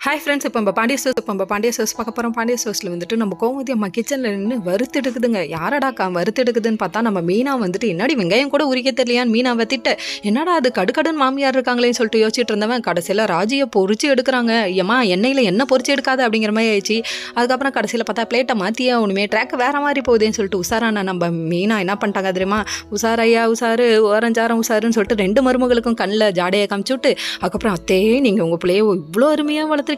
Hi friends, இப்போ நம்ம Pandya sous பார்க்க போகிறோம். பாண்டிய சோஸில் வந்துட்டு நம்ம கோமதி அம்மா கிச்சனில் நின்று வறுத்து எடுக்குதுங்க. யாரடாக்கா வறுத்து எடுக்குதுன்னு பார்த்தா நம்ம மீனா வந்துட்டு என்னடி வெங்காயம் கூட உரிக்க தெரியலையான்னு மீனா வத்திட்டு என்னடா அது கடுக்கடுன்னு மாமியார் இருக்காங்களேன்னு சொல்லிட்டு யோசிச்சுட்டு இருந்தவன் கடைசியில் ராஜியை பொரிச்சு எடுக்கிறாங்க. ஏமா எண்ணெயில் என்ன பொரிச்சு எடுக்காது அப்படிங்கிற மாதிரி ஆயிடுச்சு. அதுக்கப்புறம் கடைசியில் பார்த்தா பிளேட்டை மாற்றியா ஒன்றுமே ட்ராக் வேறு மாதிரி போகுதுன்னு சொல்லிட்டு உசாரான நம்ம மீனா என்ன பண்ணிட்டாங்க தெரியுமா, உசாரையா உசாரு ஓரஞ்சாரம் உசாருன்னு சொல்லிட்டு 2 மருமகளுக்கும் கண்ணில் ஜாடையை காமிச்சு விட்டு அதுக்கப்புறம் அத்தையே நீங்கள் உங்கள் பிள்ளைய இவ்வளோ அருமையாக வளர்த்துருக்கீங்க,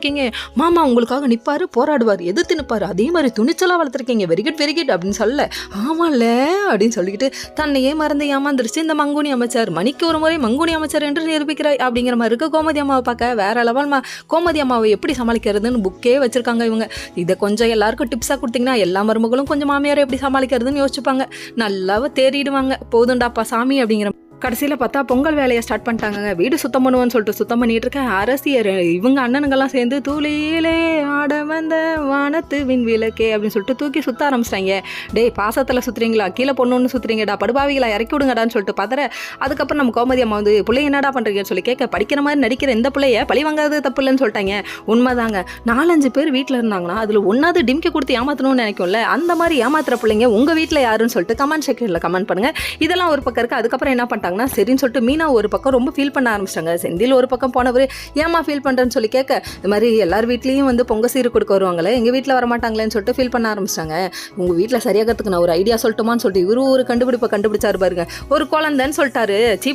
மாமா உங்களுக்காக நிற்பாரு போராடுவார் எதிர்த்து நிற்பாரு, அதே மாதிரி துணிச்சலாக வளர்த்துருக்கீங்க, வெரி குட் அப்படின்னு சொல்ல ஆமாம்ல அப்படின்னு சொல்லிக்கிட்டு தன்னையே மறந்து ஏமாந்துருச்சு இந்த மங்குனி அமைச்சர். மணிக்கு ஒரு முறை மங்குனி அமைச்சர் என்று நிரூபிக்கிறாய் அப்படிங்கிற மாதிரி இருக்கு. கோமதி அம்மாவை பார்க்க வேற லெவல். கோமதி அம்மாவை எப்படி சமாளிக்கிறதுன்னு புக்கே வச்சிருக்காங்க இவங்க. இதை கொஞ்சம் எல்லாருக்கும் டிப்ஸாக கொடுத்தீங்கன்னா எல்லா மருமகளும் கொஞ்சம் மாமியாரை எப்படி சமாளிக்கிறதுன்னு யோசிச்சுப்பாங்க, நல்லாவ தேறிடுவாங்க. போதுண்டாப்பா சாமி அப்படிங்கிற கடைசியில் பார்த்தா பொங்கல் வேலையை ஸ்டார்ட் பண்ணிட்டாங்க. வீடு சுத்தம் பண்ணுவோன்னு சொல்லிட்டு சுத்தம் பண்ணிட்டு இருக்கேன். அரசியர் இவங்க அண்ணனுங்கெல்லாம் சேர்ந்து தூளியிலே ஆட வந்த வானத்து விண்விளக்கே அப்படின்னு சொல்லிட்டு தூக்கி சுத்த ஆரம்பிச்சிட்டாங்க. டேய் பாசத்தில் சுற்றுறீங்களா, கீழே பொண்ணுன்னு சுற்றுறீங்கடா, படுபாவிகளா இறக்கி விடுங்கடான்னு சொல்லிட்டு பார்த்தா அதுக்கப்புறம் நம்ம கோமதி அம்மா வந்து பிள்ளைய என்னடா பண்ணுறீங்கன்னு சொல்லி கேட்க படிக்கிற மாதிரி நடிக்கிற இந்த பிள்ளைய பழி வாங்காதது தப்பு இல்லைன்னு சொல்லிட்டாங்க. உண்மைதாங்க, 4-5 பேர் வீட்டில் இருந்தாங்கன்னா அதில் ஒன்றாவது டிம்கி கொடுத்து ஏமாற்றணும்னு நினைக்கும்ல, அந்த மாதிரி ஏமாத்துற பிள்ளைங்க உங்கள் வீட்டில் யாருன்னு சொல்லிட்டு கமெண்ட் செக்ஷனில் கமெண்ட் பண்ணுங்கள். இதெல்லாம் ஒரு பக்கம் இருக்குது. அதுக்கப்புறம் என்ன பண்ணிட்டாங்க சரின்னு சொல்லிட்டு மீனா ஒரு பக்கம் ரொம்ப ஃபீல் பண்ண ஆரம்பிச்சிட்டாங்க. செந்தில் ஒரு பக்கம் போனவர் ஏமா ஃபீல் பண்ணுறேன்னு சொல்லி கேட்க இந்த மாதிரி எல்லார் வீட்லேயும் வந்து பொங்கல் சீர் கொடுக்க வருவாங்களே, எங்கள் வீட்டில் வரமாட்டாங்களேன்னு சொல்லிட்டு ஃபீல் பண்ண ஆரம்பிச்சிட்டாங்க. உங்கள் வீட்டில் சரியாகிறதுக்கு நான் ஒரு ஐடியா சொல்லட்டுமான்னு சொல்லிட்டு இவரு ஒரு கண்டுபிடிச்சாரு பாருங்க. ஒரு குழந்தைன்னு சொல்லிட்டாரு. சீப்பா